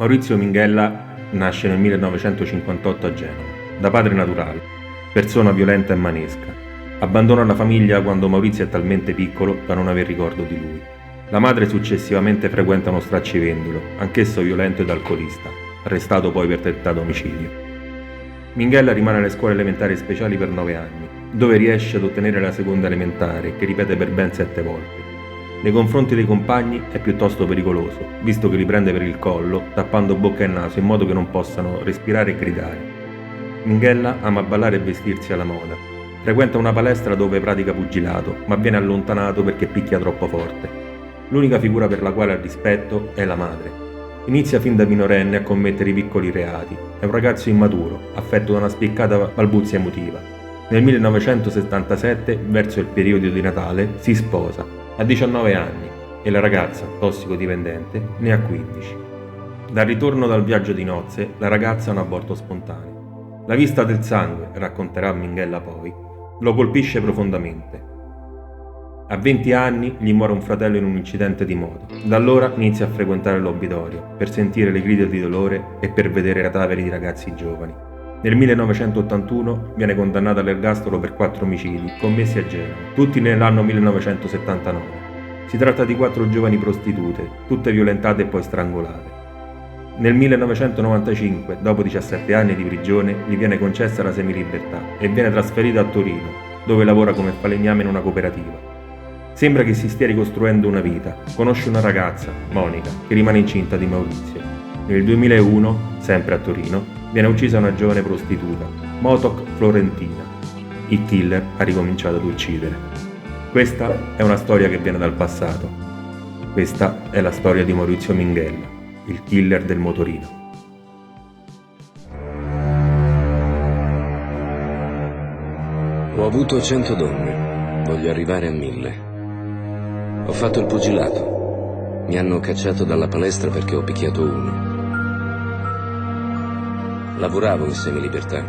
Maurizio Minghella nasce nel 1958 a Genova, da padre naturale, persona violenta e manesca. Abbandona la famiglia quando Maurizio è talmente piccolo da non aver ricordo di lui. La madre successivamente frequenta uno straccivendolo, anch'esso violento ed alcolista, arrestato poi per tentato omicidio. Minghella rimane alle scuole elementari speciali per 9 anni, dove riesce ad ottenere la seconda elementare, che ripete per ben 7 volte. Nei confronti dei compagni è piuttosto pericoloso, visto che li prende per il collo, tappando bocca e naso in modo che non possano respirare e gridare. Minghella ama ballare e vestirsi alla moda. Frequenta una palestra dove pratica pugilato, ma viene allontanato perché picchia troppo forte. L'unica figura per la quale ha rispetto è la madre. Inizia fin da minorenne a commettere i piccoli reati. È un ragazzo immaturo, affetto da una spiccata balbuzia emotiva. Nel 1977, verso il periodo di Natale, si sposa. Ha 19 anni e la ragazza, tossicodipendente, ne ha 15. Dal ritorno dal viaggio di nozze, la ragazza ha un aborto spontaneo. La vista del sangue, racconterà Minghella poi, lo colpisce profondamente. A 20 anni gli muore un fratello in un incidente di moto. Da allora inizia a frequentare l'obitorio per sentire le grida di dolore e per vedere cadaveri di ragazzi giovani. Nel 1981 viene condannato all'ergastolo per 4 omicidi commessi a Genova, tutti nell'anno 1979. Si tratta di 4 giovani prostitute, tutte violentate e poi strangolate. Nel 1995, dopo 17 anni di prigione, gli viene concessa la semilibertà e viene trasferito a Torino, dove lavora come falegname in una cooperativa. Sembra che si stia ricostruendo una vita. Conosce una ragazza, Monica, che rimane incinta di Maurizio. Nel 2001, sempre a Torino, viene uccisa una giovane prostituta, Motok Florentina. Il killer ha ricominciato ad uccidere. Questa è una storia che viene dal passato. Questa è la storia di Maurizio Minghella, il killer del motorino. Ho avuto 100 donne, voglio arrivare a 1000. Ho fatto il pugilato. Mi hanno cacciato dalla palestra perché ho picchiato uno. Lavoravo in semilibertà.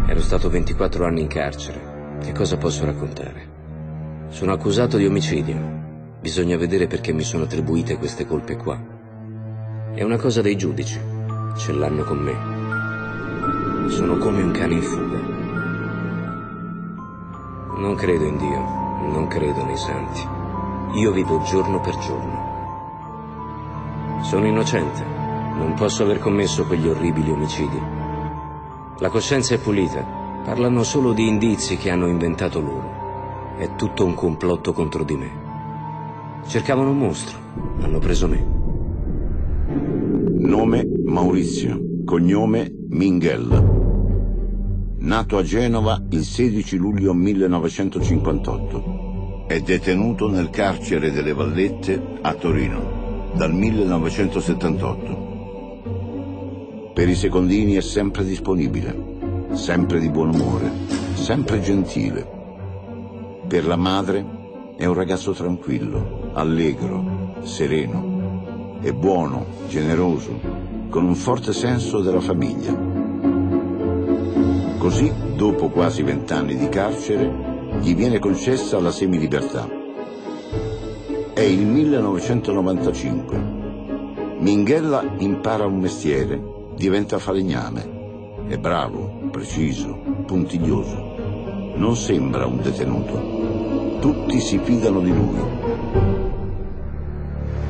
Ero stato 24 anni in carcere. Che cosa posso raccontare? Sono accusato di omicidio. Bisogna vedere perché mi sono attribuite queste colpe qua. È una cosa dei giudici. Ce l'hanno con me. Sono come un cane in fuga. Non credo in Dio, non credo nei santi. Io vivo giorno per giorno. Sono innocente. Non posso aver commesso quegli orribili omicidi. La coscienza è pulita. Parlano solo di indizi che hanno inventato loro. È tutto un complotto contro di me. Cercavano un mostro. Hanno preso me. Nome Maurizio. Cognome Minghella. Nato a Genova il 16 luglio 1958. È detenuto nel carcere delle Vallette a Torino dal 1978. Per i secondini è sempre disponibile, sempre di buon umore, sempre gentile. Per la madre è un ragazzo tranquillo, allegro, sereno, è buono, generoso, con un forte senso della famiglia. Così, dopo quasi 20 anni di carcere, gli viene concessa la semilibertà. È il 1995. Minghella impara un mestiere. Diventa falegname. È bravo, preciso, puntiglioso. Non sembra un detenuto. Tutti si fidano di lui.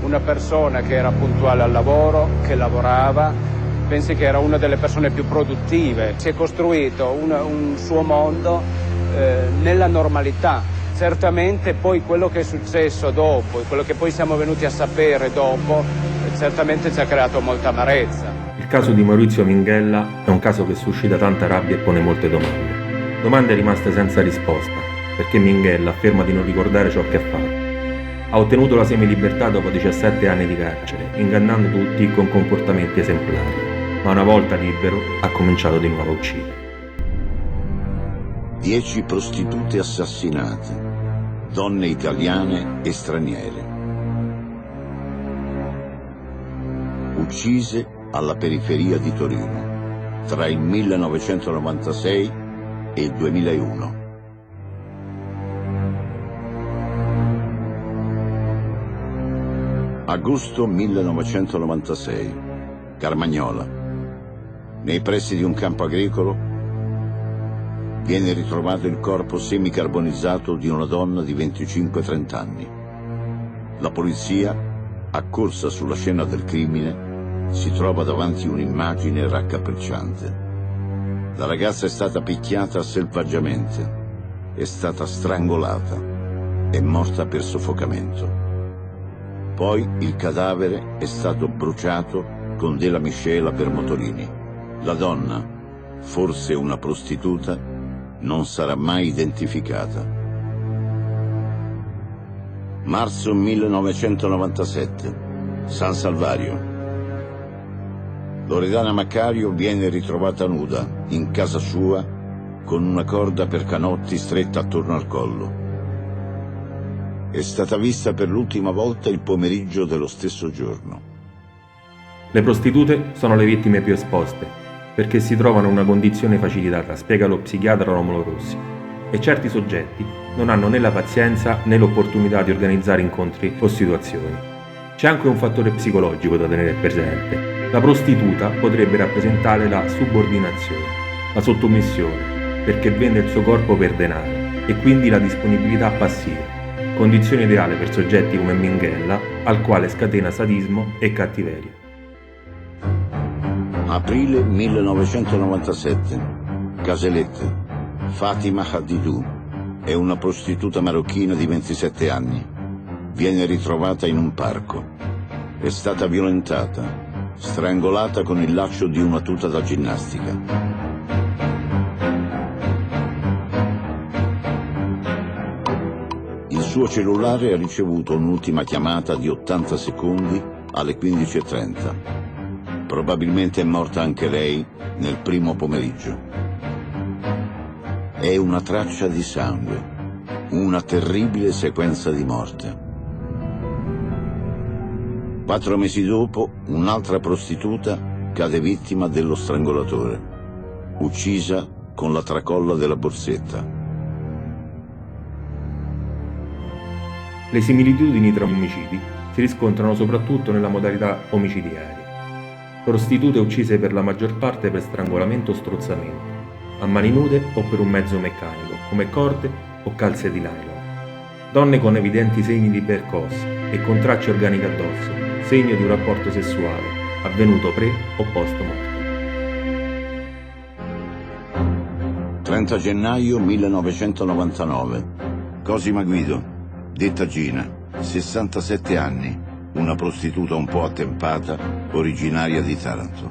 Una persona che era puntuale al lavoro, che lavorava, pensi che era una delle persone più produttive. Si è costruito un suo mondo nella normalità. Certamente poi quello che è successo dopo e quello che poi siamo venuti a sapere dopo, certamente ci ha creato molta amarezza. Il caso di Maurizio Minghella è un caso che suscita tanta rabbia e pone molte domande. Domande rimaste senza risposta, perché Minghella afferma di non ricordare ciò che ha fatto. Ha ottenuto la semilibertà dopo 17 anni di carcere, ingannando tutti con comportamenti esemplari. Ma una volta libero ha cominciato di nuovo a uccidere. 10 prostitute assassinate, donne italiane e straniere. Uccise alla periferia di Torino, tra il 1996 e il 2001. Agosto 1996. Carmagnola. Nei pressi di un campo agricolo viene ritrovato il corpo semicarbonizzato di una donna di 25-30 anni. La polizia, accorsa sulla scena del crimine, si trova davanti un'immagine raccapricciante. La ragazza è stata picchiata selvaggiamente, è stata strangolata, è morta per soffocamento. Poi il cadavere è stato bruciato con della miscela per motorini. La donna, forse una prostituta, non sarà mai identificata. Marzo 1997, San Salvario. Loredana Maccario viene ritrovata nuda, in casa sua, con una corda per canotti stretta attorno al collo. È stata vista per l'ultima volta il pomeriggio dello stesso giorno. Le prostitute sono le vittime più esposte, perché si trovano in una condizione facilitata, spiega lo psichiatra Romolo Rossi, e certi soggetti non hanno né la pazienza né l'opportunità di organizzare incontri o situazioni. C'è anche un fattore psicologico da tenere presente. La prostituta potrebbe rappresentare la subordinazione, la sottomissione, perché vende il suo corpo per denaro e quindi la disponibilità passiva, condizione ideale per soggetti come Minghella, al quale scatena sadismo e cattiveria. Aprile 1997, Caselette. Fatima Hadidou è una prostituta marocchina di 27 anni. Viene ritrovata in un parco. È stata violentata, strangolata con il laccio di una tuta da ginnastica. Il suo cellulare ha ricevuto un'ultima chiamata di 80 secondi alle 15:30. Probabilmente è morta anche lei nel primo pomeriggio. È una traccia di sangue, una terribile sequenza di morte. 4 mesi dopo, un'altra prostituta cade vittima dello strangolatore, uccisa con la tracolla della borsetta. Le similitudini tra omicidi si riscontrano soprattutto nella modalità omicidiaria. Prostitute uccise per la maggior parte per strangolamento o strozzamento, a mani nude o per un mezzo meccanico, come corde o calze di nylon. Donne con evidenti segni di percosse e con tracce organiche addosso, segno di un rapporto sessuale, avvenuto pre o post morte. 30 gennaio 1999. Cosima Guido, detta Gina, 67 anni, una prostituta un po' attempata, originaria di Taranto.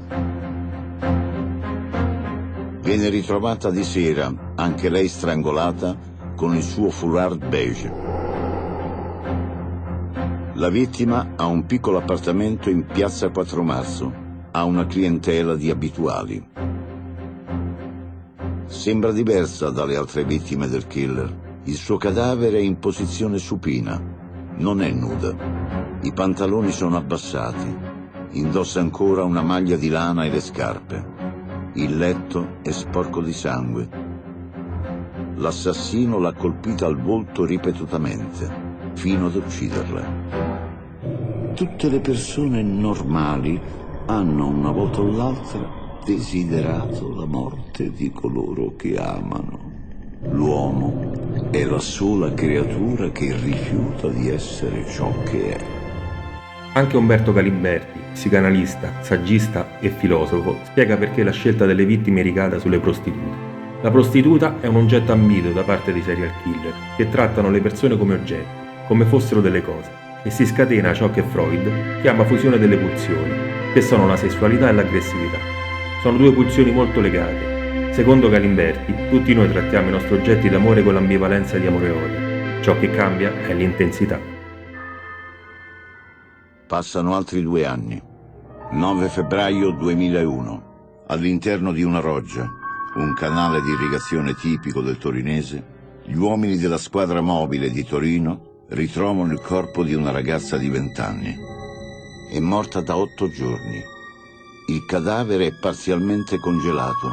Viene ritrovata di sera, anche lei strangolata, con il suo foulard beige. La vittima ha un piccolo appartamento in piazza 4 Marzo, ha una clientela di abituali. Sembra diversa dalle altre vittime del killer. Il suo cadavere è in posizione supina, non è nuda. I pantaloni sono abbassati, indossa ancora una maglia di lana e le scarpe. Il letto è sporco di sangue. L'assassino l'ha colpita al volto ripetutamente, fino ad ucciderla. Tutte le persone normali hanno una volta o l'altra desiderato la morte di coloro che amano. L'uomo è la sola creatura che rifiuta di essere ciò che è. Anche Umberto Galimberti, psicanalista, saggista e filosofo, spiega perché la scelta delle vittime ricada sulle prostitute. La prostituta è un oggetto ambito da parte dei serial killer, che trattano le persone come oggetti, come fossero delle cose, e si scatena ciò che Freud chiama fusione delle pulsioni, che sono la sessualità e l'aggressività. Sono due pulsioni molto legate. Secondo Galimberti, tutti noi trattiamo i nostri oggetti d'amore con l'ambivalenza di amore e odio. Ciò che cambia è l'intensità. Passano altri 2 anni. 9 febbraio 2001. All'interno di una roggia, un canale di irrigazione tipico del torinese, gli uomini della squadra mobile di Torino ritrovano il corpo di una ragazza di 20 anni. È morta da 8 giorni. Il cadavere è parzialmente congelato.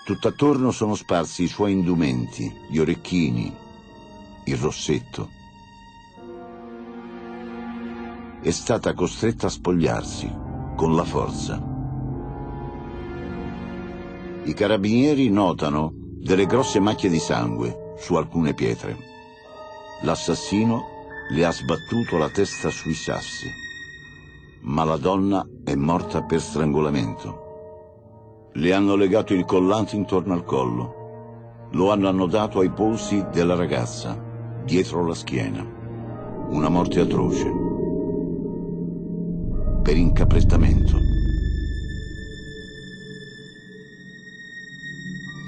Tutt'attorno sono sparsi i suoi indumenti, gli orecchini, il rossetto. È stata costretta a spogliarsi, con la forza. I carabinieri notano delle grosse macchie di sangue su alcune pietre. L'assassino le ha sbattuto la testa sui sassi, ma la donna è morta per strangolamento. Le hanno legato il collante intorno al collo, lo hanno annodato ai polsi della ragazza, dietro la schiena. Una morte atroce, per incaprestamento.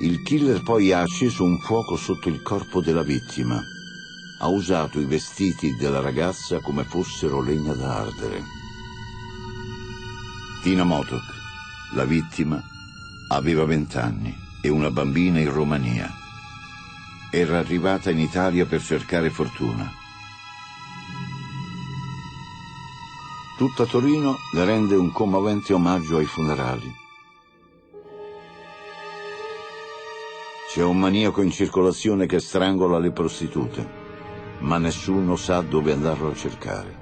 Il killer poi ha acceso un fuoco sotto il corpo della vittima. Ha usato i vestiti della ragazza come fossero legna da ardere. Tina Motok, la vittima, aveva 20 anni e una bambina in Romania. Era arrivata in Italia per cercare fortuna. Tutta Torino le rende un commovente omaggio ai funerali. C'è un maniaco in circolazione che strangola le prostitute, ma nessuno sa dove andarlo a cercare.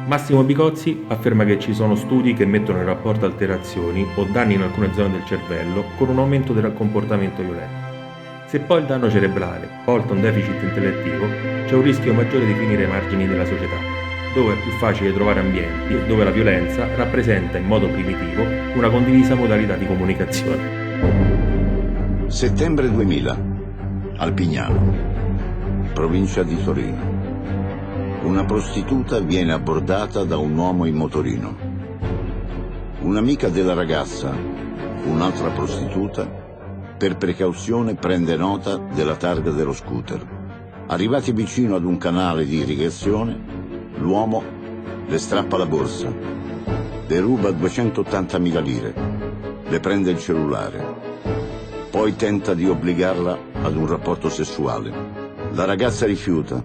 Massimo Bicozzi afferma che ci sono studi che mettono in rapporto alterazioni o danni in alcune zone del cervello con un aumento del comportamento violento. Se poi il danno cerebrale porta a un deficit intellettivo, c'è un rischio maggiore di finire ai margini della società, dove è più facile trovare ambienti dove la violenza rappresenta in modo primitivo una condivisa modalità di comunicazione. Settembre 2000, Alpignano, provincia di Torino. Una prostituta viene abbordata da un uomo in motorino. Un'amica della ragazza, un'altra prostituta, per precauzione prende nota della targa dello scooter. Arrivati vicino ad un canale di irrigazione, l'uomo le strappa la borsa, le ruba 280.000 lire, le prende il cellulare. Poi tenta di obbligarla ad un rapporto sessuale. La ragazza rifiuta.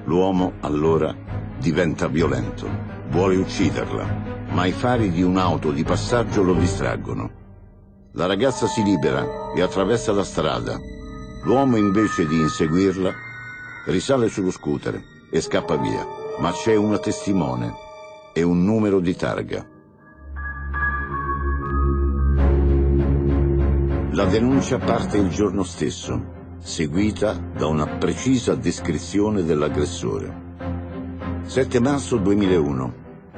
L'uomo allora diventa violento. Vuole ucciderla, ma i fari di un'auto di passaggio lo distraggono. La ragazza si libera e attraversa la strada. L'uomo, invece di inseguirla, risale sullo scooter e scappa via. Ma c'è una testimone e un numero di targa. La denuncia parte il giorno stesso, seguita da una precisa descrizione dell'aggressore. 7 marzo 2001.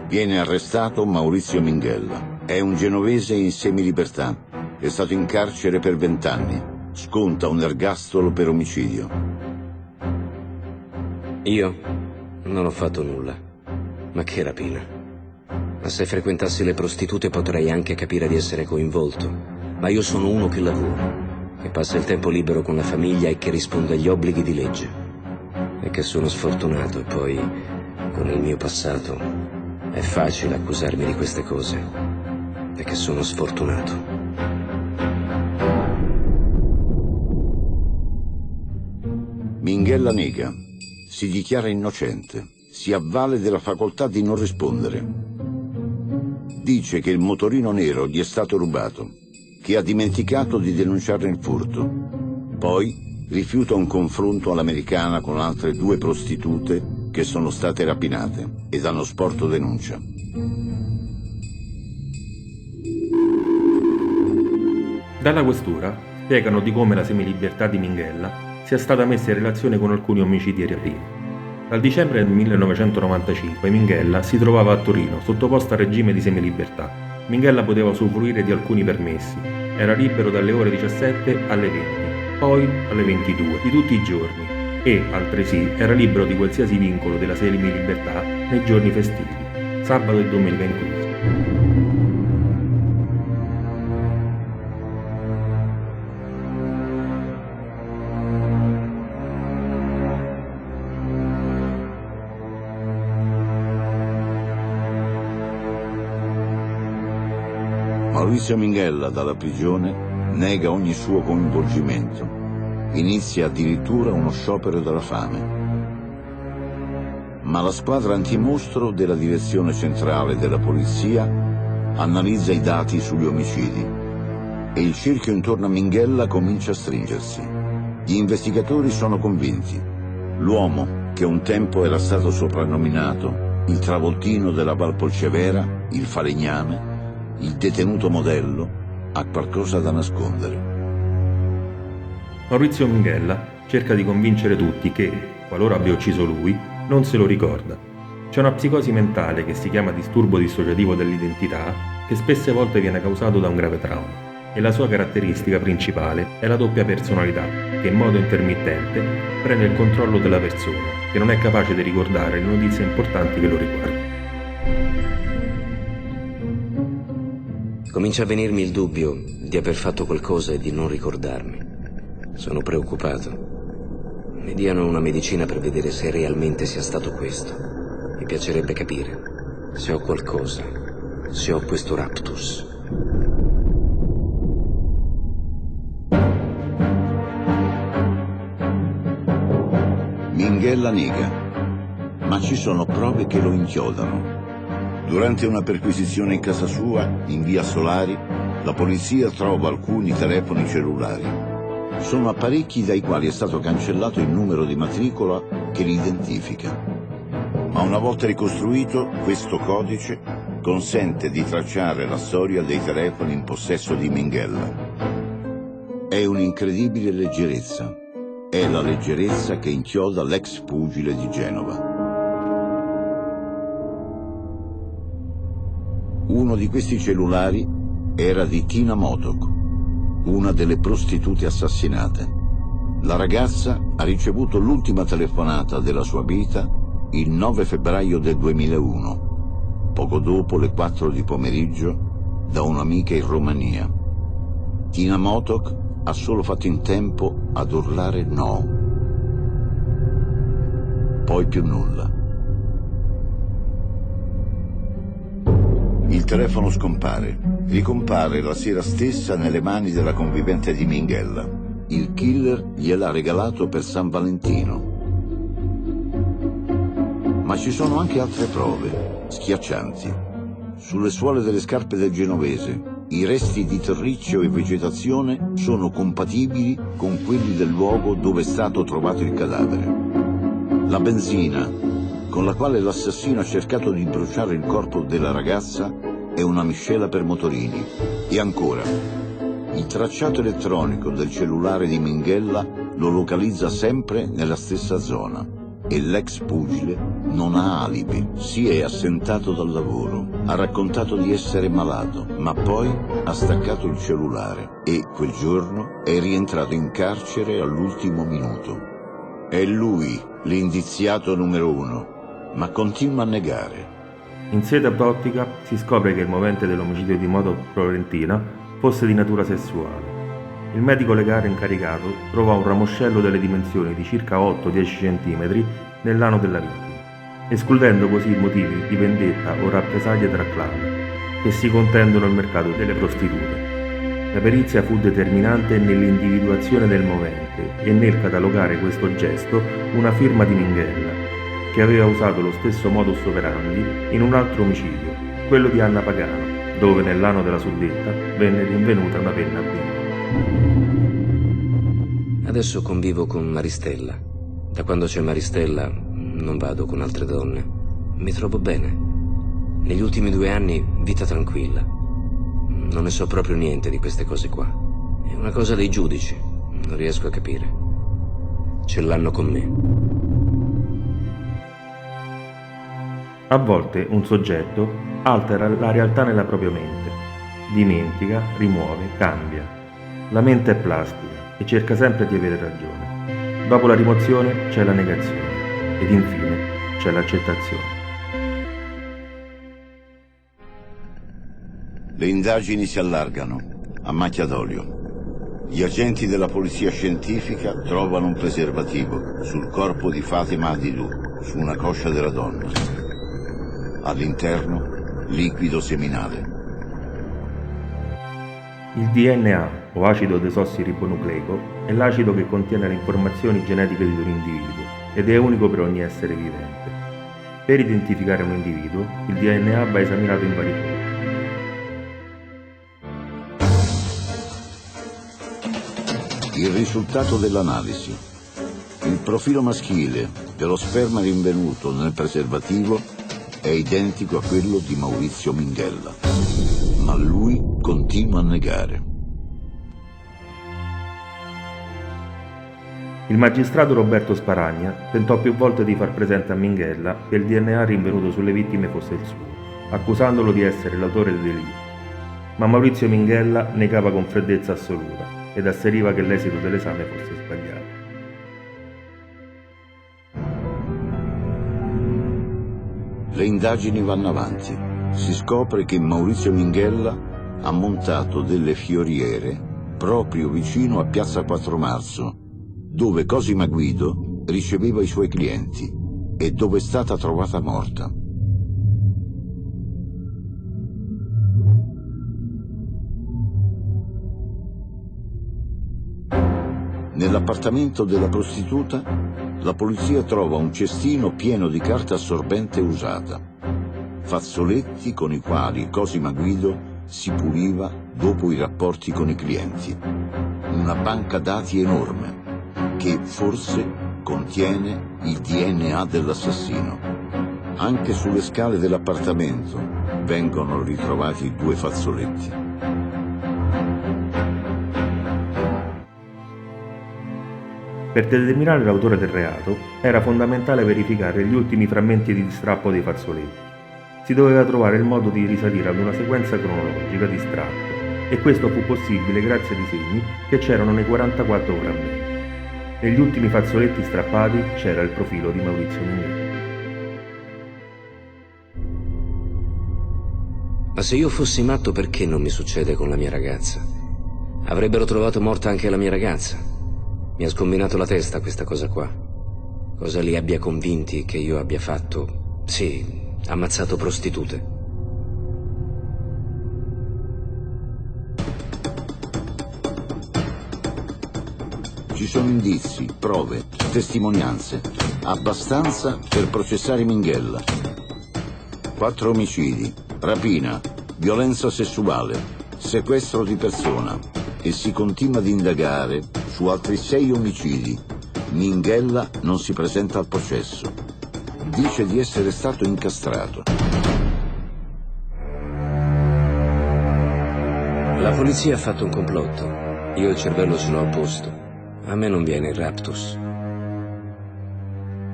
Viene arrestato Maurizio Minghella. È un genovese in semilibertà. È stato in carcere per 20 anni. Sconta un ergastolo per omicidio. Io non ho fatto nulla. Ma che rapina. Ma se frequentassi le prostitute potrei anche capire di essere coinvolto. Ma io sono uno che lavora, che passa il tempo libero con la famiglia e che risponde agli obblighi di legge. E che sono sfortunato e poi, con il mio passato, è facile accusarmi di queste cose. Perché sono sfortunato. Minghella nega, si dichiara innocente, si avvale della facoltà di non rispondere. Dice che il motorino nero gli è stato rubato, che ha dimenticato di denunciare il furto. Poi rifiuta un confronto all'americana con altre 2 prostitute che sono state rapinate ed hanno sporto denuncia. Dalla questura spiegano di come la semilibertà di Minghella sia stata messa in relazione con alcuni omicidi e rapine. Dal dicembre del 1995 Minghella si trovava a Torino, sottoposta a regime di semilibertà. Minghella poteva usufruire di alcuni permessi, era libero dalle ore 17 alle 20, poi alle 22, di tutti i giorni, e, altresì, era libero di qualsiasi vincolo della semilibertà nei giorni festivi, sabato e domenica inclusi. Maurizio Minghella, dalla prigione, nega ogni suo coinvolgimento. Inizia addirittura uno sciopero della fame. Ma la squadra antimostro della direzione centrale della polizia analizza i dati sugli omicidi e il cerchio intorno a Minghella comincia a stringersi. Gli investigatori sono convinti. L'uomo, che un tempo era stato soprannominato il travoltino della Valpolcevera, il falegname, il detenuto modello, ha qualcosa da nascondere. Maurizio Minghella cerca di convincere tutti che, qualora abbia ucciso lui, non se lo ricorda. C'è una psicosi mentale che si chiama disturbo dissociativo dell'identità, che spesse volte viene causato da un grave trauma. E la sua caratteristica principale è la doppia personalità, che in modo intermittente prende il controllo della persona, che non è capace di ricordare le notizie importanti che lo riguardano. Comincia a venirmi il dubbio di aver fatto qualcosa e di non ricordarmi. Sono preoccupato. Mi diano una medicina per vedere se realmente sia stato questo. Mi piacerebbe capire se ho qualcosa, se ho questo raptus. Minghella nega, ma ci sono prove che lo inchiodano. Durante una perquisizione in casa sua, in via Solari, la polizia trova alcuni telefoni cellulari. Sono apparecchi dai quali è stato cancellato il numero di matricola che li identifica. Ma una volta ricostruito, questo codice consente di tracciare la storia dei telefoni in possesso di Minghella. È un'incredibile leggerezza. È la leggerezza che inchioda l'ex pugile di Genova. Uno di questi cellulari era di Tina Motok, una delle prostitute assassinate. La ragazza ha ricevuto l'ultima telefonata della sua vita il 9 febbraio del 2001, poco dopo le 4 di pomeriggio, da un'amica in Romania. Tina Motok ha solo fatto in tempo ad urlare no. Poi più nulla. Il telefono scompare. Ricompare la sera stessa nelle mani della convivente di Minghella. Il killer gliel'ha regalato per San Valentino. Ma ci sono anche altre prove, schiaccianti. Sulle suole delle scarpe del genovese, i resti di terriccio e vegetazione sono compatibili con quelli del luogo dove è stato trovato il cadavere. La benzina con la quale l'assassino ha cercato di bruciare il corpo della ragazza è una miscela per motorini. E ancora, il tracciato elettronico del cellulare di Minghella lo localizza sempre nella stessa zona. E l'ex pugile non ha alibi, si è assentato dal lavoro, ha raccontato di essere malato, ma poi ha staccato il cellulare e quel giorno è rientrato in carcere all'ultimo minuto. È lui l'indiziato numero 1, ma continua a negare. In sede autoptica si scopre che il movente dell'omicidio di Motok Florentina fosse di natura sessuale. Il medico legale incaricato trovò un ramoscello delle dimensioni di circa 8-10 cm nell'ano della vittima, escludendo così motivi di vendetta o rappresaglie tra clan che si contendono al mercato delle prostitute. La perizia fu determinante nell'individuazione del movente e nel catalogare questo gesto una firma di Minghella, che aveva usato lo stesso modus operandi in un altro omicidio, quello di Anna Pagano, dove nell'ano della suddetta venne rinvenuta una penna a bimbo. Adesso convivo con Maristella. Da quando c'è Maristella non vado con altre donne. Mi trovo bene. Negli ultimi 2 anni vita tranquilla. Non ne so proprio niente di queste cose qua. È una cosa dei giudici. Non riesco a capire. Ce l'hanno con me. A volte un soggetto altera la realtà nella propria mente. Dimentica, rimuove, cambia. La mente è plastica e cerca sempre di avere ragione. Dopo la rimozione c'è la negazione ed infine c'è l'accettazione. Le indagini si allargano a macchia d'olio. Gli agenti della polizia scientifica trovano un preservativo sul corpo di Fatima Hadidou, su una coscia della donna. All'interno, liquido seminale. Il DNA, o acido desossiribonucleico, è l'acido che contiene le informazioni genetiche di un individuo ed è unico per ogni essere vivente. Per identificare un individuo, il DNA va esaminato in vari punti. Il risultato dell'analisi. Il profilo maschile dello sperma rinvenuto nel preservativo è identico a quello di Maurizio Minghella, ma lui continua a negare. Il magistrato Roberto Sparagna tentò più volte di far presente a Minghella che il DNA rinvenuto sulle vittime fosse il suo, accusandolo di essere l'autore dei delitti. Ma Maurizio Minghella negava con freddezza assoluta ed asseriva che l'esito dell'esame fosse sbagliato. Le indagini vanno avanti. Si scopre che Maurizio Minghella ha montato delle fioriere proprio vicino a Piazza 4 Marzo, dove Cosima Guido riceveva i suoi clienti e dove è stata trovata morta. Nell'appartamento della prostituta, la polizia trova un cestino pieno di carta assorbente usata, fazzoletti con i quali Cosima Guido si puliva dopo i rapporti con i clienti, una banca dati enorme che forse contiene il DNA dell'assassino. Anche sulle scale dell'appartamento vengono ritrovati 2 fazzoletti. Per determinare l'autore del reato era fondamentale verificare gli ultimi frammenti di strappo dei fazzoletti. Si doveva trovare il modo di risalire ad una sequenza cronologica di strappo e questo fu possibile grazie ai disegni che c'erano nei 44 frammenti. Negli ultimi fazzoletti strappati c'era il profilo di Maurizio Minghella. Ma se io fossi matto, perché non mi succede con la mia ragazza? Avrebbero trovato morta anche la mia ragazza. Mi ha scombinato la testa questa cosa qua. Cosa li abbia convinti che io abbia fatto? Sì, ammazzato prostitute. Ci sono indizi, prove, testimonianze, abbastanza per processare Minghella. 4 omicidi, rapina, violenza sessuale, sequestro di persona e si continua ad indagare su altri 6 omicidi. Minghella non si presenta al processo. Dice di essere stato incastrato. La polizia ha fatto un complotto. Io il cervello ce l'ho a posto. A me non viene il raptus.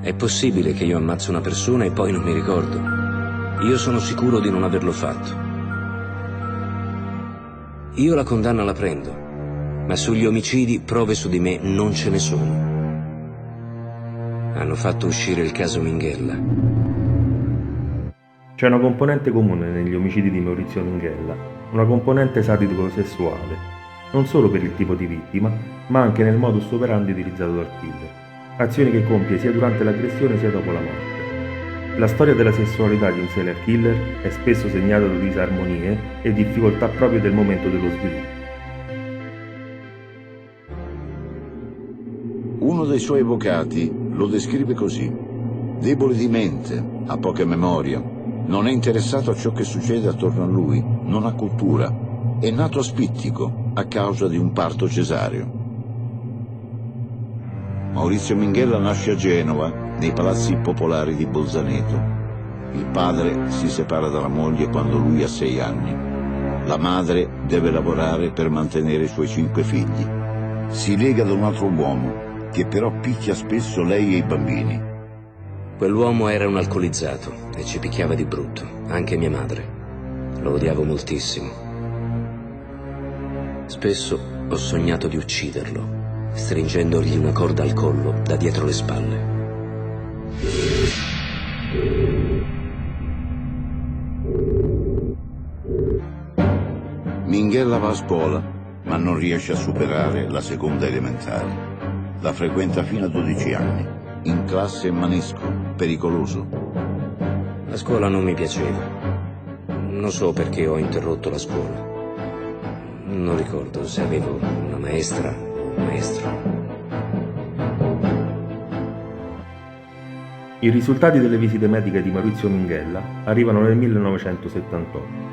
È possibile che io ammazzo una persona e poi non mi ricordo? Io sono sicuro di non averlo fatto. Io la condanna la prendo, ma sugli omicidi prove su di me non ce ne sono. Hanno fatto uscire il caso Minghella. C'è una componente comune negli omicidi di Maurizio Minghella, una componente sadico-sessuale, non solo per il tipo di vittima, ma anche nel modus operandi utilizzato dal killer, azioni che compie sia durante l'aggressione sia dopo la morte. La storia della sessualità di un serial killer è spesso segnata da disarmonie e difficoltà proprio del momento dello sviluppo. Uno dei suoi avvocati lo descrive così: debole di mente, ha poca memoria, non è interessato a ciò che succede attorno a lui, non ha cultura, è nato aspittico a causa di un parto cesareo. Maurizio Minghella nasce a Genova, nei palazzi popolari di Bolzaneto. Il padre si separa dalla moglie quando lui ha 6 anni. La madre deve lavorare per mantenere i suoi 5 figli. Si lega ad un altro uomo, che però picchia spesso lei e i bambini. Quell'uomo era un alcolizzato e ci picchiava di brutto, anche mia madre. Lo odiavo moltissimo. Spesso ho sognato di ucciderlo, stringendogli una corda al collo da dietro le spalle. Minghella va a scuola, ma non riesce a superare la seconda elementare. La frequenta fino a 12 anni. In classe manesco, pericoloso. La scuola non mi piaceva. Non so perché ho interrotto la scuola. Non ricordo se avevo una maestra o un maestro. I risultati delle visite mediche di Maurizio Minghella arrivano nel 1978.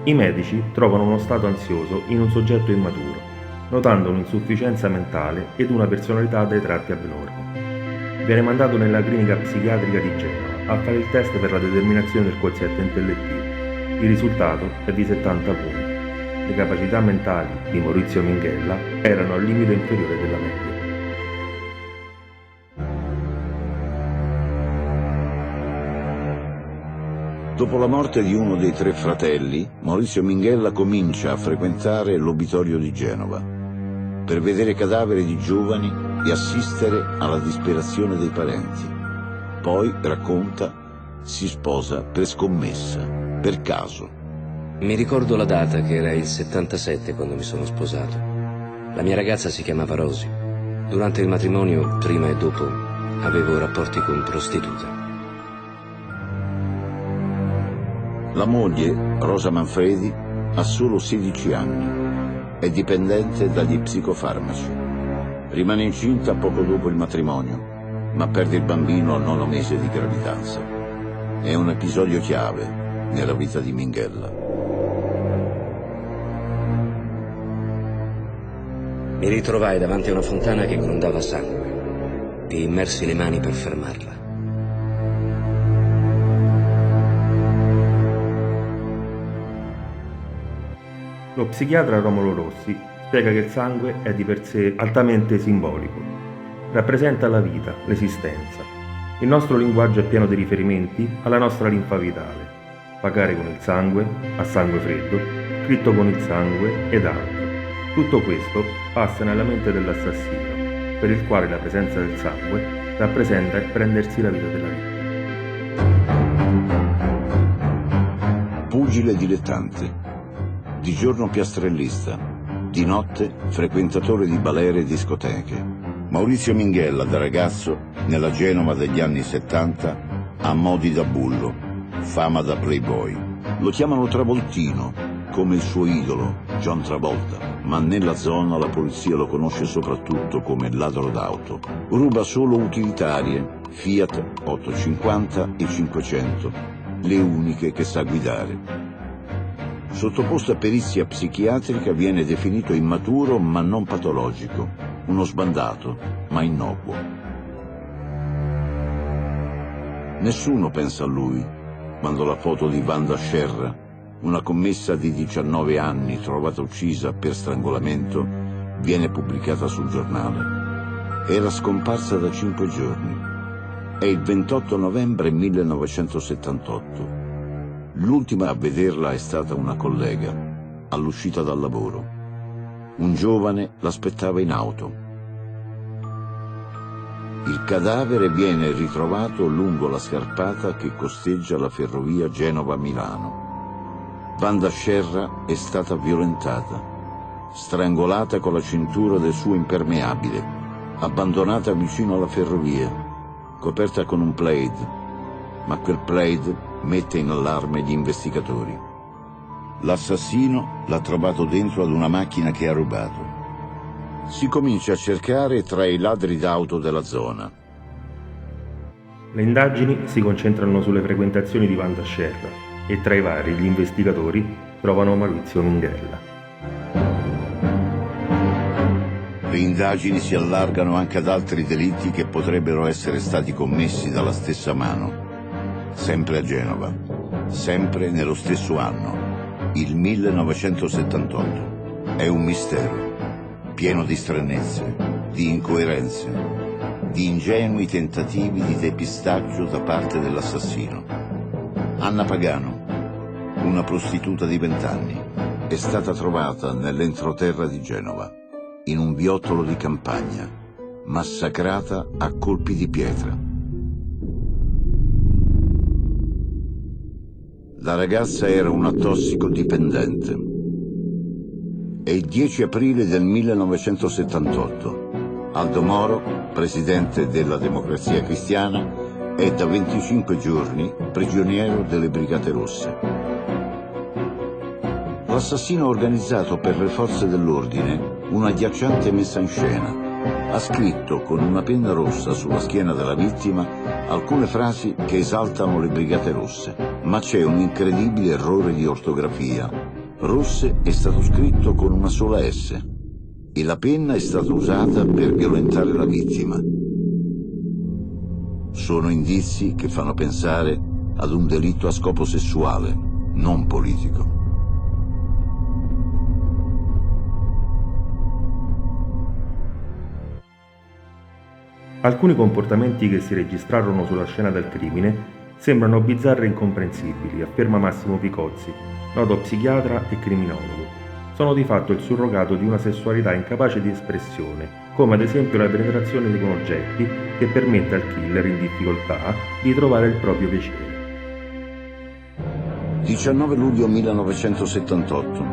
I medici trovano uno stato ansioso in un soggetto immaturo, notando un'insufficienza mentale ed una personalità dai tratti abnormi. Viene mandato nella clinica psichiatrica di Genova, a fare il test per la determinazione del quoziente intellettivo. Il risultato è di 70 punti. Le capacità mentali di Maurizio Minghella erano al limite inferiore della media. Dopo la morte di uno dei tre fratelli, Maurizio Minghella comincia a frequentare l'obitorio di Genova per vedere cadaveri di giovani e assistere alla disperazione dei parenti. Poi, racconta, si sposa per scommessa, per caso. Mi ricordo la data, che era il 77 quando mi sono sposato. La mia ragazza si chiamava Rosy. Durante il matrimonio, prima e dopo, avevo rapporti con prostitute. La moglie, Rosa Manfredi, ha solo 16 anni. È dipendente dagli psicofarmaci. Rimane incinta poco dopo il matrimonio, ma perde il bambino al 9° mese di gravidanza. È un episodio chiave nella vita di Minghella. Mi ritrovai davanti a una fontana che grondava sangue. Vi immersi le mani per fermarla. Lo psichiatra Romolo Rossi spiega che il sangue è di per sé altamente simbolico. Rappresenta la vita, l'esistenza. Il nostro linguaggio è pieno di riferimenti alla nostra linfa vitale. Pagare con il sangue, a sangue freddo, scritto con il sangue ed altro. Tutto questo passa nella mente dell'assassino, per il quale la presenza del sangue rappresenta il prendersi la vita della vittima. Pugile dilettante. Di giorno piastrellista, di notte frequentatore di balere e discoteche. Maurizio Minghella, da ragazzo, nella Genova degli anni 70, ha modi da bullo, fama da playboy. Lo chiamano Travoltino, come il suo idolo, John Travolta, ma nella zona la polizia lo conosce soprattutto come ladro d'auto. Ruba solo utilitarie, Fiat 850 e 500, le uniche che sa guidare. Sottoposto a perizia psichiatrica, viene definito immaturo ma non patologico, uno sbandato ma innocuo. Nessuno pensa a lui quando la foto di Wanda Scerra, una commessa di 19 anni trovata uccisa per strangolamento, viene pubblicata sul giornale. Era scomparsa da 5 giorni. È il 28 novembre 1978. L'ultima a vederla è stata una collega, all'uscita dal lavoro. Un giovane l'aspettava in auto. Il cadavere viene ritrovato lungo la scarpata che costeggia la ferrovia Genova-Milano. Wanda Scerra è stata violentata, strangolata con la cintura del suo impermeabile, abbandonata vicino alla ferrovia, coperta con un plaid, ma quel plaid mette in allarme gli investigatori. L'assassino l'ha trovato dentro ad una macchina che ha rubato. Si comincia a cercare tra i ladri d'auto della zona. Le indagini si concentrano sulle frequentazioni di Wanda Scerra e tra i vari gli investigatori trovano Maurizio Minghella. Le indagini si allargano anche ad altri delitti che potrebbero essere stati commessi dalla stessa mano. Sempre a Genova, sempre nello stesso anno, il 1978. È un mistero, pieno di stranezze, di incoerenze, di ingenui tentativi di depistaggio da parte dell'assassino. Anna Pagano, una prostituta di 20 anni, è stata trovata nell'entroterra di Genova, in un viottolo di campagna, massacrata a colpi di pietra. La ragazza era una tossicodipendente. È il 10 aprile del 1978. Aldo Moro, presidente della Democrazia Cristiana, è da 25 giorni prigioniero delle Brigate Rosse. L'assassino ha organizzato per le forze dell'ordine una agghiacciante messa in scena. Ha scritto con una penna rossa sulla schiena della vittima alcune frasi che esaltano le Brigate Rosse, ma c'è un incredibile errore di ortografia. Rosse è stato scritto con una sola S e la penna è stata usata per violentare la vittima. Sono indizi che fanno pensare ad un delitto a scopo sessuale, non politico. Alcuni comportamenti che si registrarono sulla scena del crimine sembrano bizzarri e incomprensibili, afferma Massimo Picozzi, noto psichiatra e criminologo. Sono di fatto il surrogato di una sessualità incapace di espressione, come ad esempio la penetrazione con oggetti che permette al killer in difficoltà di trovare il proprio piacere. 19 luglio 1978.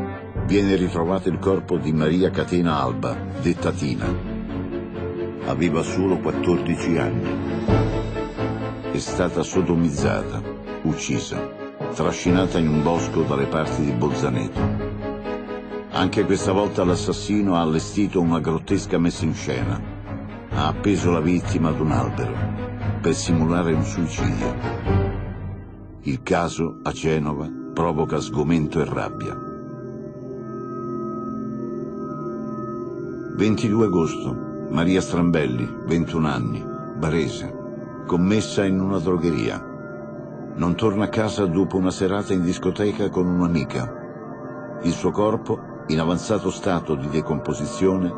Viene ritrovato il corpo di Maria Catena Alba, detta Tina. Aveva solo 14 anni. È stata sodomizzata, uccisa, trascinata in un bosco dalle parti di Bolzaneto. Anche questa volta l'assassino ha allestito una grottesca messa in scena. Ha appeso la vittima ad un albero per simulare un suicidio. Il caso a Genova provoca sgomento e rabbia. 22 agosto. Maria Strambelli, 21 anni, Varese, commessa in una drogheria. Non torna a casa dopo una serata in discoteca con un'amica. Il suo corpo, in avanzato stato di decomposizione,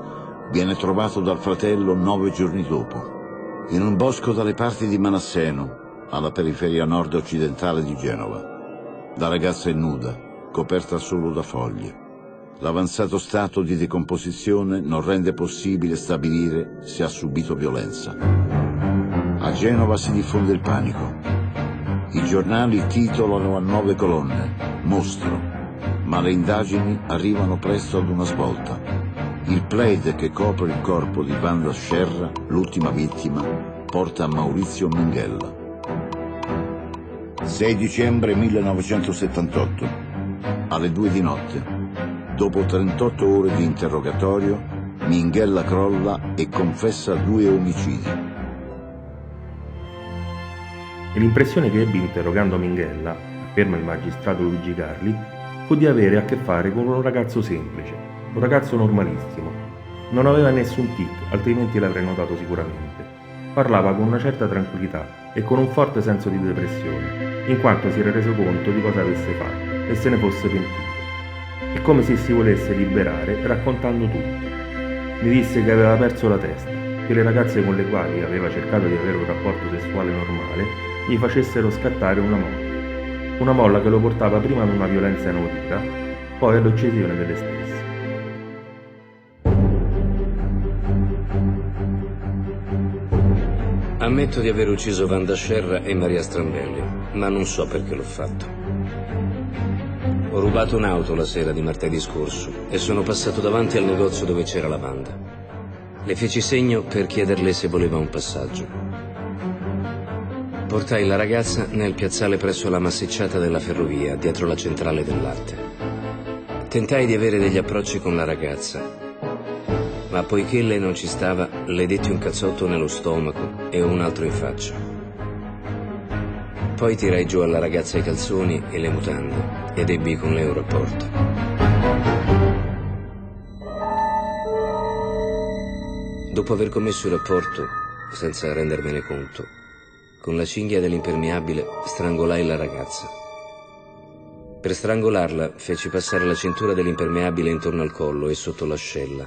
viene trovato dal fratello 9 giorni dopo, in un bosco dalle parti di Manasseno, alla periferia nord-occidentale di Genova. La ragazza è nuda, coperta solo da foglie. L'avanzato stato di decomposizione non rende possibile stabilire se ha subito violenza. A Genova si diffonde il panico. I giornali titolano a 9 colonne: mostro, ma le indagini arrivano presto ad una svolta. Il plaid che copre il corpo di Wanda Scerra, l'ultima vittima, porta a Maurizio Minghella. 6 dicembre 1978, alle 2 di notte, dopo 38 ore di interrogatorio, Minghella crolla e confessa 2 omicidi. E l'impressione che ebbi interrogando Minghella, afferma il magistrato Luigi Carli, fu di avere a che fare con un ragazzo semplice, un ragazzo normalissimo. Non aveva nessun tic, altrimenti l'avrei notato sicuramente. Parlava con una certa tranquillità e con un forte senso di depressione, in quanto si era reso conto di cosa avesse fatto e se ne fosse pentito. È come se si volesse liberare raccontando tutto. Mi disse che aveva perso la testa, che le ragazze con le quali aveva cercato di avere un rapporto sessuale normale gli facessero scattare una molla che lo portava prima ad una violenza inaudita, poi all'uccisione delle stesse. Ammetto di aver ucciso Wanda Scerra e Maria Strambelli, ma non so perché l'ho fatto. Ho rubato un'auto la sera di martedì scorso e sono passato davanti al negozio dove c'era la Wanda. Le feci segno per chiederle se voleva un passaggio. Portai la ragazza nel piazzale presso la massicciata della ferrovia, dietro la centrale del latte. Tentai di avere degli approcci con la ragazza, ma poiché lei non ci stava, le detti un cazzotto nello stomaco e un altro in faccia. Poi tirai giù alla ragazza i calzoni e le mutande ed ebbi con lei un rapporto. Dopo aver commesso il rapporto, senza rendermene conto, con la cinghia dell'impermeabile strangolai la ragazza. Per strangolarla feci passare la cintura dell'impermeabile intorno al collo e sotto l'ascella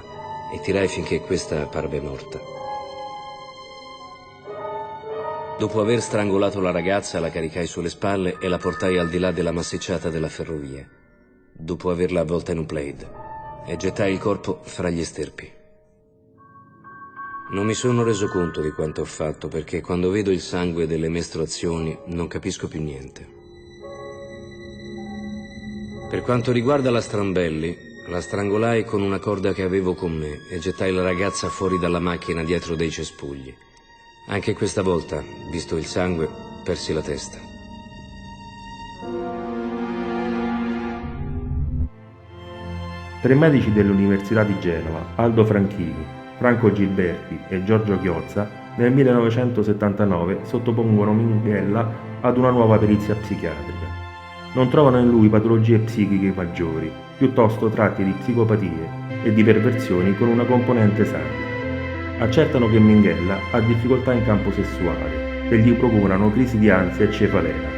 e tirai finché questa parve morta. Dopo aver strangolato la ragazza la caricai sulle spalle e la portai al di là della massicciata della ferrovia, dopo averla avvolta in un plaid, e gettai il corpo fra gli sterpi. Non mi sono reso conto di quanto ho fatto perché quando vedo il sangue delle mestruazioni non capisco più niente. Per quanto riguarda la Strambelli, la strangolai con una corda che avevo con me e gettai la ragazza fuori dalla macchina dietro dei cespugli. Anche questa volta, visto il sangue, persi la testa. Tre medici dell'Università di Genova, Aldo Franchini, Franco Gilberti e Giorgio Chiozza, nel 1979 sottopongono Minghella ad una nuova perizia psichiatrica. Non trovano in lui patologie psichiche maggiori, piuttosto tratti di psicopatie e di perversioni con una componente sadica. Accertano che Minghella ha difficoltà in campo sessuale che gli procurano crisi di ansia e cefalea,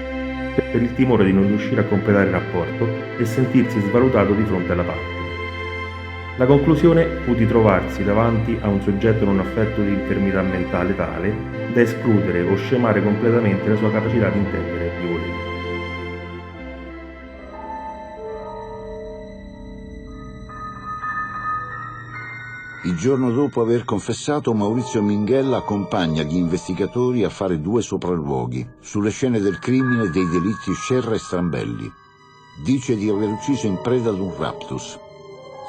per il timore di non riuscire a completare il rapporto e sentirsi svalutato di fronte alla partner. La conclusione fu di trovarsi davanti a un soggetto non affetto di infermità mentale tale da escludere o scemare completamente la sua capacità di intendere e di volere. Il giorno dopo aver confessato, Maurizio Minghella accompagna gli investigatori a fare 2 sopralluoghi sulle scene del crimine e dei delitti Scerra e Strambelli. Dice di aver ucciso in preda ad un raptus.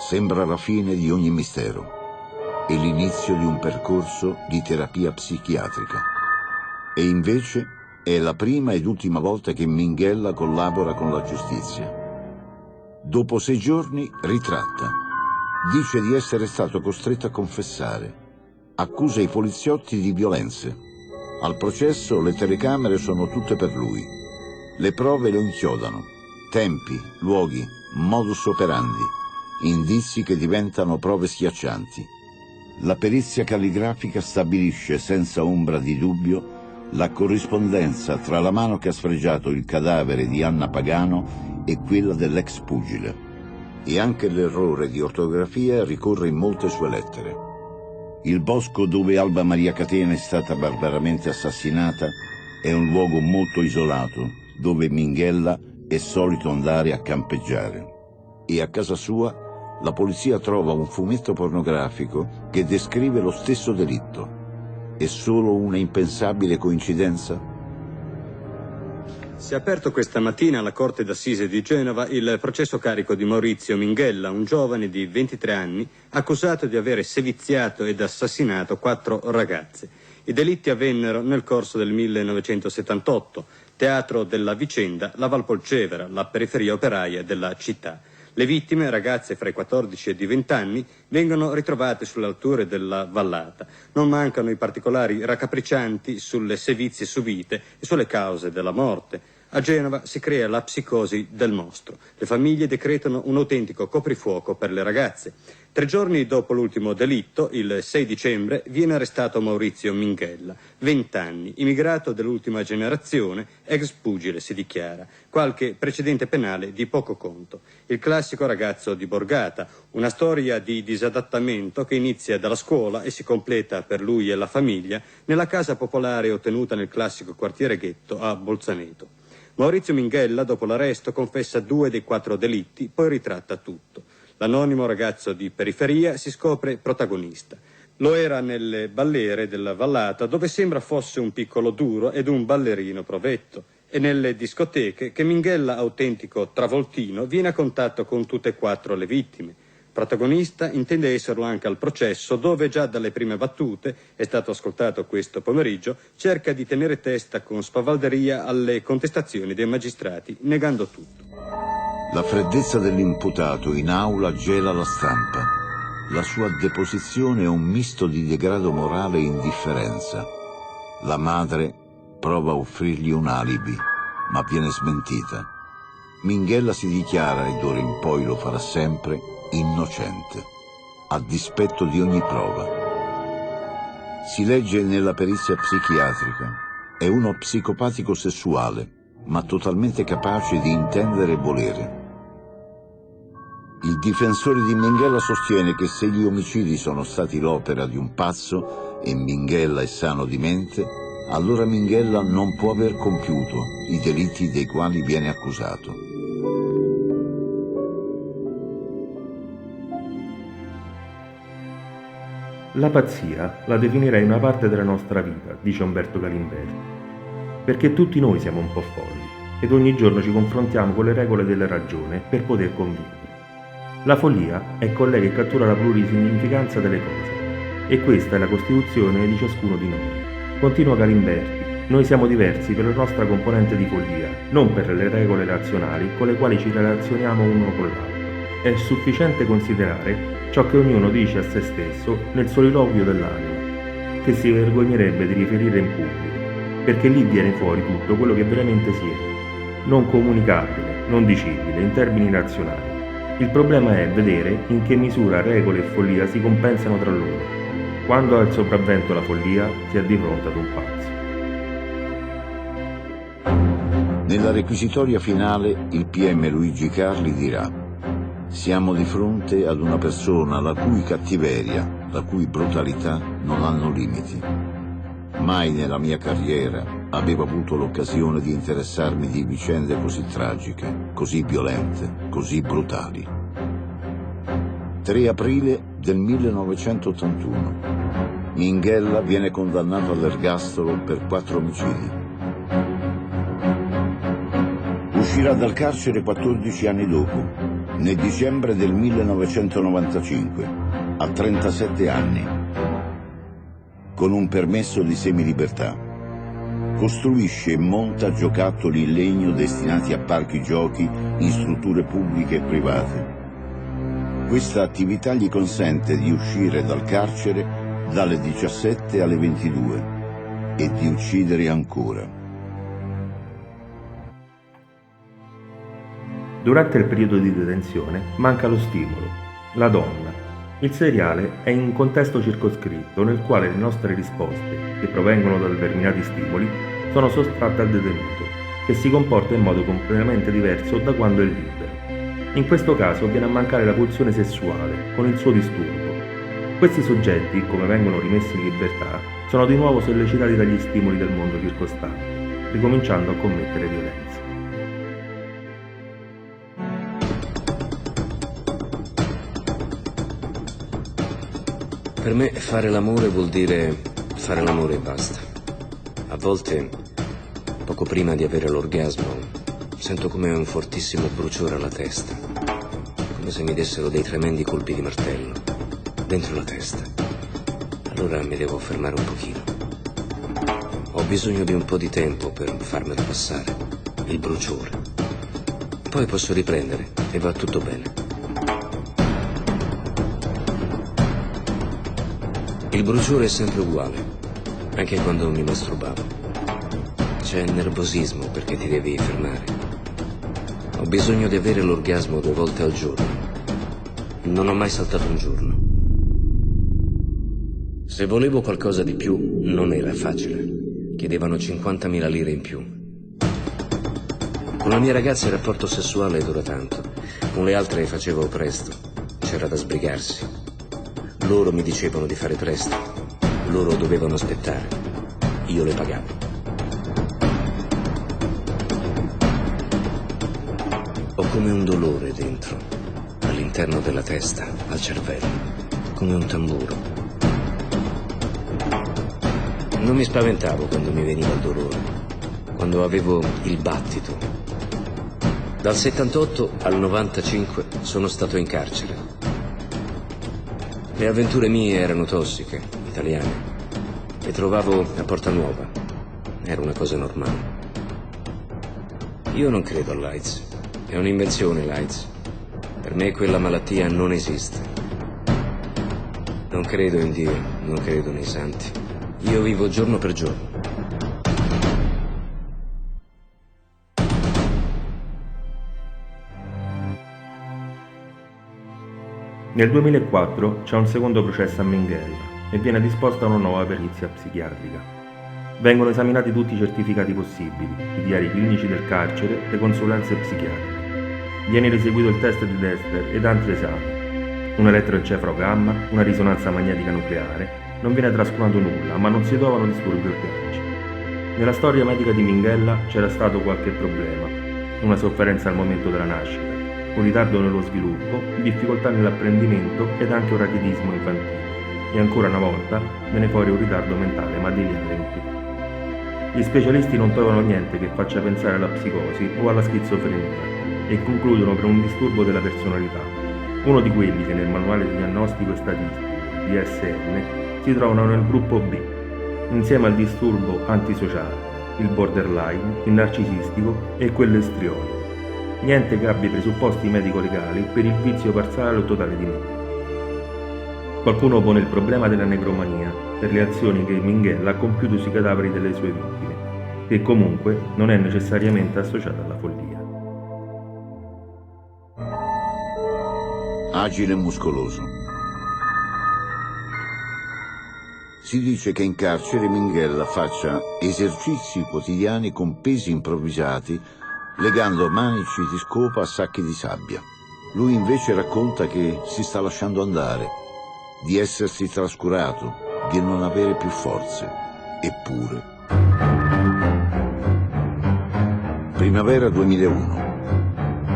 Sembra la fine di ogni mistero e l'inizio di un percorso di terapia psichiatrica. E invece è la prima ed ultima volta che Minghella collabora con la giustizia. Dopo 6 giorni ritratta. Dice di essere stato costretto a confessare. Accusa i poliziotti di violenze. Al processo le telecamere sono tutte per lui. Le prove lo inchiodano. Tempi, luoghi, modus operandi. Indizi che diventano prove schiaccianti. La perizia calligrafica stabilisce senza ombra di dubbio la corrispondenza tra la mano che ha sfregiato il cadavere di Anna Pagano e quella dell'ex pugile. E anche l'errore di ortografia ricorre in molte sue lettere. Il bosco dove Alba Maria Catena è stata barbaramente assassinata è un luogo molto isolato, dove Minghella è solito andare a campeggiare. E a casa sua la polizia trova un fumetto pornografico che descrive lo stesso delitto. È solo una impensabile coincidenza? Si è aperto questa mattina alla Corte d'Assise di Genova il processo carico di Maurizio Minghella, un giovane di 23 anni, accusato di aver seviziato ed assassinato 4 ragazze. I delitti avvennero nel corso del 1978, teatro della vicenda la Valpolcevera, la periferia operaia della città. Le vittime, ragazze fra i 14 e i 20 anni, vengono ritrovate sulle alture della vallata. Non mancano i particolari raccapriccianti sulle sevizie subite e sulle cause della morte. A Genova si crea la psicosi del mostro. Le famiglie decretano un autentico coprifuoco per le ragazze. 3 giorni dopo l'ultimo delitto, il 6 dicembre, viene arrestato Maurizio Minghella, 20 anni, immigrato dell'ultima generazione, ex pugile si dichiara, qualche precedente penale di poco conto. Il classico ragazzo di borgata, una storia di disadattamento che inizia dalla scuola e si completa per lui e la famiglia nella casa popolare ottenuta nel classico quartiere ghetto a Bolzaneto. Maurizio Minghella, dopo l'arresto, confessa 2 dei 4 delitti, poi ritratta tutto. L'anonimo ragazzo di periferia si scopre protagonista. Lo era nelle balleere della vallata, dove sembra fosse un piccolo duro ed un ballerino provetto, e nelle discoteche che Minghella, autentico travoltino, viene a contatto con tutte e 4 le vittime. Protagonista intende esserlo anche al processo, dove già dalle prime battute, è stato ascoltato questo pomeriggio, cerca di tenere testa con spavalderia alle contestazioni dei magistrati, negando tutto. La freddezza dell'imputato in aula gela la stampa. La sua deposizione è un misto di degrado morale e indifferenza. La madre prova a offrirgli un alibi, ma viene smentita. Minghella si dichiara, e d'ora in poi lo farà sempre, innocente, a dispetto di ogni prova. Si legge nella perizia psichiatrica. È uno psicopatico sessuale, ma totalmente capace di intendere e volere. Il difensore di Minghella sostiene che se gli omicidi sono stati l'opera di un pazzo e Minghella è sano di mente, allora Minghella non può aver compiuto i delitti dei quali viene accusato. La pazzia la definirei una parte della nostra vita, dice Umberto Galimberti, perché tutti noi siamo un po' folli ed ogni giorno ci confrontiamo con le regole della ragione per poter convivere. La follia è colei che cattura la plurisignificanza delle cose e questa è la costituzione di ciascuno di noi. Continua Galimberti, noi siamo diversi per la nostra componente di follia, non per le regole razionali con le quali ci relazioniamo uno con l'altro. È sufficiente considerare ciò che ognuno dice a se stesso nel soliloquio dell'anima, che si vergognerebbe di riferire in pubblico, perché lì viene fuori tutto quello che veramente si è, non comunicabile, non dicibile, in termini razionali. Il problema è vedere in che misura regole e follia si compensano tra loro. Quando ha il sopravvento la follia, si è di fronte ad un pazzo. Nella requisitoria finale il PM Luigi Carli dirà: siamo di fronte ad una persona la cui cattiveria, la cui brutalità non hanno limiti. Mai nella mia carriera avevo avuto l'occasione di interessarmi di vicende così tragiche, così violente, così brutali. 3 aprile del 1981. Minghella viene condannato all'ergastolo per 4 omicidi. Uscirà dal carcere 14 anni dopo, nel dicembre del 1995, a 37 anni, con un permesso di semilibertà. Costruisce e monta giocattoli in legno destinati a parchi giochi in strutture pubbliche e private. Questa attività gli consente di uscire dal carcere dalle 17 alle 22 e di uccidere ancora. Durante il periodo di detenzione manca lo stimolo, la donna. Il seriale è in un contesto circoscritto nel quale le nostre risposte, che provengono da determinati stimoli, sono sottratte al detenuto, che si comporta in modo completamente diverso da quando è libero. In questo caso viene a mancare la pulsione sessuale, con il suo disturbo. Questi soggetti, come vengono rimessi in libertà, sono di nuovo sollecitati dagli stimoli del mondo circostante, ricominciando a commettere violenza. Per me fare l'amore vuol dire fare l'amore e basta. A volte, poco prima di avere l'orgasmo, sento come un fortissimo bruciore alla testa, come se mi dessero dei tremendi colpi di martello, dentro la testa. Allora mi devo fermare un pochino. Ho bisogno di un po' di tempo per farmelo passare, il bruciore. Poi posso riprendere e va tutto bene. Il bruciore è sempre uguale, anche quando mi masturbavo. C'è nervosismo perché ti devi fermare. Ho bisogno di avere l'orgasmo 2 volte al giorno. Non ho mai saltato un giorno. Se volevo qualcosa di più, non era facile. Chiedevano 50.000 lire in più. Con la mia ragazza il rapporto sessuale dura tanto. Con le altre facevo presto. C'era da sbrigarsi. Loro mi dicevano di fare presto, loro dovevano aspettare, io le pagavo. Ho come un dolore dentro, all'interno della testa, al cervello, come un tamburo. Non mi spaventavo quando mi veniva il dolore, quando avevo il battito. Dal 78 al 95 sono stato in carcere. Le avventure mie erano tossiche, italiane. Le trovavo a Porta Nuova. Era una cosa normale. Io non credo all'AIDS. È un'invenzione l'AIDS. Per me quella malattia non esiste. Non credo in Dio, non credo nei santi. Io vivo giorno per giorno. Nel 2004 c'è un secondo processo a Minghella e viene disposta una nuova perizia psichiatrica. Vengono esaminati tutti i certificati possibili, i diari clinici del carcere, le consulenze psichiatriche. Viene eseguito il test di Dexter ed altri esami. Un elettroencefalogramma, una risonanza magnetica nucleare, non viene trascurato nulla, ma non si trovano disturbi organici. Nella storia medica di Minghella c'era stato qualche problema, una sofferenza al momento della nascita, un ritardo nello sviluppo, difficoltà nell'apprendimento ed anche un rachitismo infantile. E ancora una volta viene fuori un ritardo mentale, ma di lieve entità. Gli specialisti non trovano niente che faccia pensare alla psicosi o alla schizofrenia e concludono per un disturbo della personalità, uno di quelli che nel manuale diagnostico e statistico, DSM, si trovano nel gruppo B, insieme al disturbo antisociale, il borderline, il narcisistico e quello istrionico. Niente che abbia i presupposti medico-legali per il vizio parziale o totale di mente. Qualcuno pone il problema della necromania per le azioni che Minghella ha compiuto sui cadaveri delle sue vittime, che comunque non è necessariamente associata alla follia. Agile e muscoloso. Si dice che in carcere Minghella faccia esercizi quotidiani con pesi improvvisati legando manici di scopa a sacchi di sabbia. Lui invece racconta che si sta lasciando andare, di essersi trascurato, di non avere più forze. Eppure. Primavera 2001.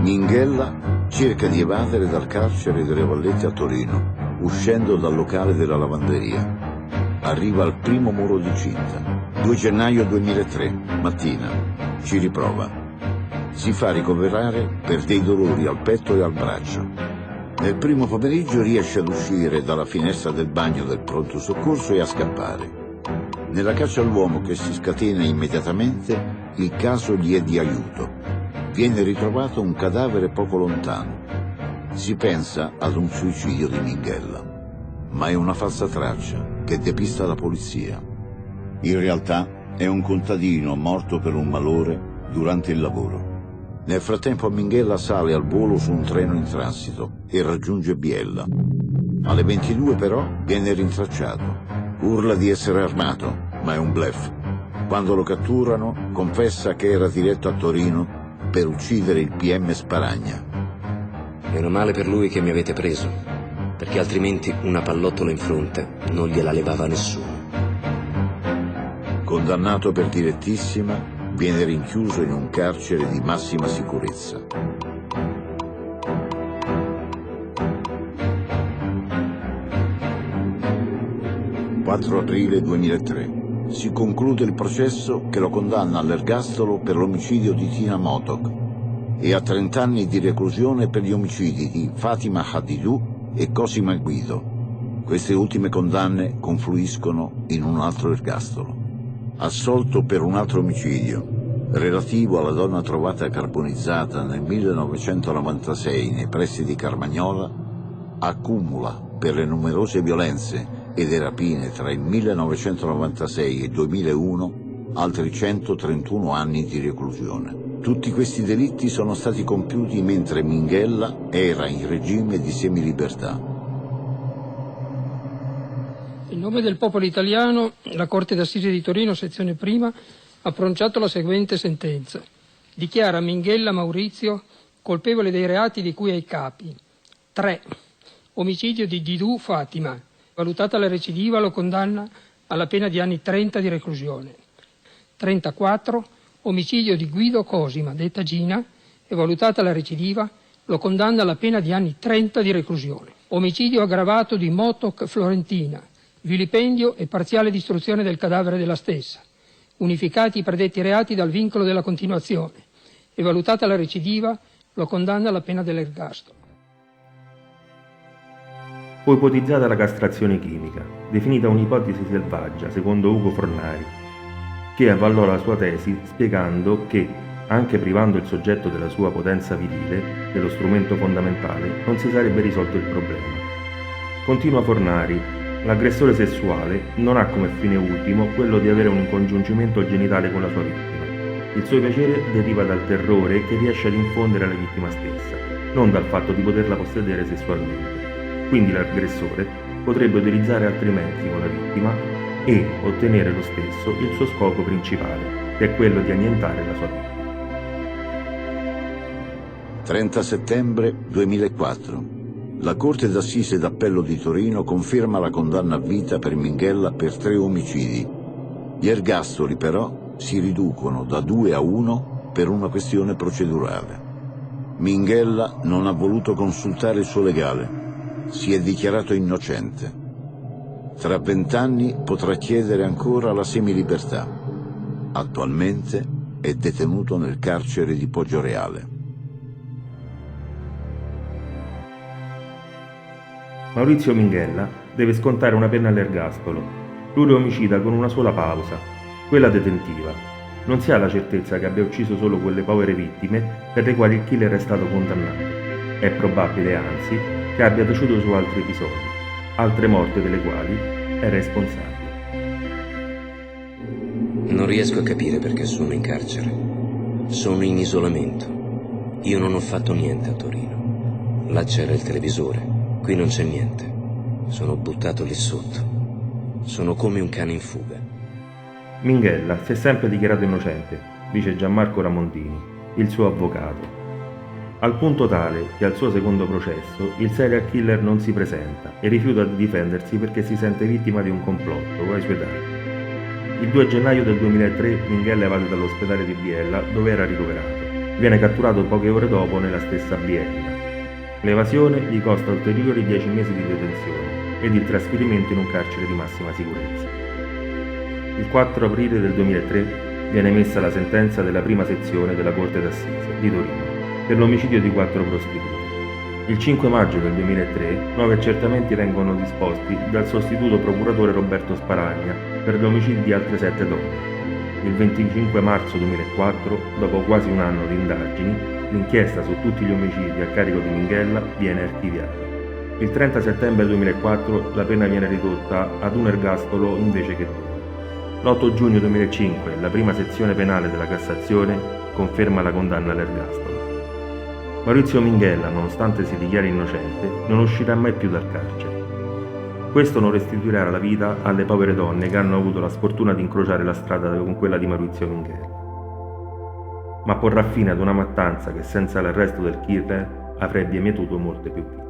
Minghella cerca di evadere dal carcere delle Vallette a Torino, uscendo dal locale della lavanderia. Arriva al primo muro di cinta. 2 gennaio 2003, mattina. Ci riprova. Si fa ricoverare per dei dolori al petto e al braccio. Nel primo pomeriggio riesce ad uscire dalla finestra del bagno del pronto soccorso e a scappare. Nella caccia all'uomo che si scatena immediatamente, il caso gli è di aiuto. Viene ritrovato un cadavere poco lontano. Si pensa ad un suicidio di Minghella, ma è una falsa traccia che depista la polizia. In realtà è un contadino morto per un malore durante il lavoro. Nel frattempo Minghella sale al volo su un treno in transito e raggiunge Biella. Alle 22 però viene rintracciato. Urla di essere armato, ma è un bluff. Quando lo catturano, confessa che era diretto a Torino per uccidere il PM Sparagna. Meno male per lui che mi avete preso, perché altrimenti una pallottola in fronte non gliela levava nessuno. Condannato per direttissima, viene rinchiuso in un carcere di massima sicurezza. Il 4 aprile 2003. Si conclude il processo che lo condanna all'ergastolo per l'omicidio di Tina Motok e a 30 anni di reclusione per gli omicidi di Fatima Hadidou e Cosima Guido. Queste ultime condanne confluiscono in un altro ergastolo. Assolto per un altro omicidio, relativo alla donna trovata carbonizzata nel 1996 nei pressi di Carmagnola, accumula per le numerose violenze e le rapine tra il 1996 e il 2001 altri 131 anni di reclusione. Tutti questi delitti sono stati compiuti mentre Minghella era in regime di semilibertà. In nome del popolo italiano, la Corte d'Assise di Torino, sezione prima, ha pronunciato la seguente sentenza. Dichiara Minghella Maurizio colpevole dei reati di cui ai capi. 3. Omicidio di Didou Fatima. Valutata la recidiva, lo condanna alla pena di anni 30 di reclusione. 34. Omicidio di Guido Cosima, detta Gina, e valutata la recidiva, lo condanna alla pena di anni 30 di reclusione. Omicidio aggravato di Motok Florentina, vilipendio e parziale distruzione del cadavere della stessa, unificati i predetti reati dal vincolo della continuazione, e valutata la recidiva, lo condanna alla pena dell'ergastolo. Fu ipotizzata la castrazione chimica, definita un'ipotesi selvaggia, secondo Ugo Fornari, che avvallò la sua tesi spiegando che, anche privando il soggetto della sua potenza virile, dello strumento fondamentale, non si sarebbe risolto il problema. Continua Fornari, l'aggressore sessuale non ha come fine ultimo quello di avere un congiungimento genitale con la sua vittima. Il suo piacere deriva dal terrore che riesce ad infondere alla vittima stessa, non dal fatto di poterla possedere sessualmente. Quindi l'aggressore potrebbe utilizzare altri mezzi con la vittima e ottenere lo stesso il suo scopo principale, che è quello di annientare la sua vittima. 30 settembre 2004. La Corte d'Assise d'Appello di Torino conferma la condanna a vita per Minghella per 3 omicidi. Gli ergastoli però si riducono da 2 a 1 per una questione procedurale. Minghella non ha voluto consultare il suo legale. Si è dichiarato innocente. Tra 20 anni potrà chiedere ancora la semilibertà. Attualmente è detenuto nel carcere di Poggioreale. Maurizio Minghella deve scontare una pena all'ergastolo, pluriomicida con una sola pausa, quella detentiva. Non si ha la certezza che abbia ucciso solo quelle povere vittime per le quali il killer è stato condannato. È probabile, anzi, che abbia taciuto su altri episodi, altre morte delle quali è responsabile. Non riesco a capire perché sono in carcere. Sono in isolamento. Io non ho fatto niente a Torino. Là c'era il televisore, qui non c'è niente. Sono buttato lì sotto. Sono come un cane in fuga. Minghella si è sempre dichiarato innocente, dice Gianmarco Ramondini. il suo avvocato. Al punto tale che al suo secondo processo il serial killer non si presenta e rifiuta di difendersi perché si sente vittima di un complotto ai suoi danni. Il 2 gennaio del 2003 Minghella evade dall'ospedale di Biella dove era ricoverato. Viene catturato poche ore dopo nella stessa Biella. L'evasione gli costa ulteriori 10 mesi di detenzione ed il trasferimento in un carcere di massima sicurezza. Il 4 aprile del 2003 viene emessa la sentenza della prima sezione della Corte d'Assise di Torino per l'omicidio di 4 prostitute. Il 5 maggio del 2003 9 accertamenti vengono disposti dal sostituto procuratore Roberto Sparagna per l'omicidio di altre 7 donne. Il 25 marzo 2004, dopo quasi un anno di indagini, l'inchiesta su tutti gli omicidi a carico di Minghella viene archiviata. Il 30 settembre 2004 la pena viene ridotta ad un ergastolo invece che 2. L'8 giugno 2005 la prima sezione penale della Cassazione conferma la condanna all'ergastolo. Maurizio Minghella, nonostante si dichiari innocente, non uscirà mai più dal carcere. Questo non restituirà la vita alle povere donne che hanno avuto la sfortuna di incrociare la strada con quella di Maurizio Minghella, ma porrà fine ad una mattanza che senza l'arresto del killer avrebbe mietuto molte più vittime.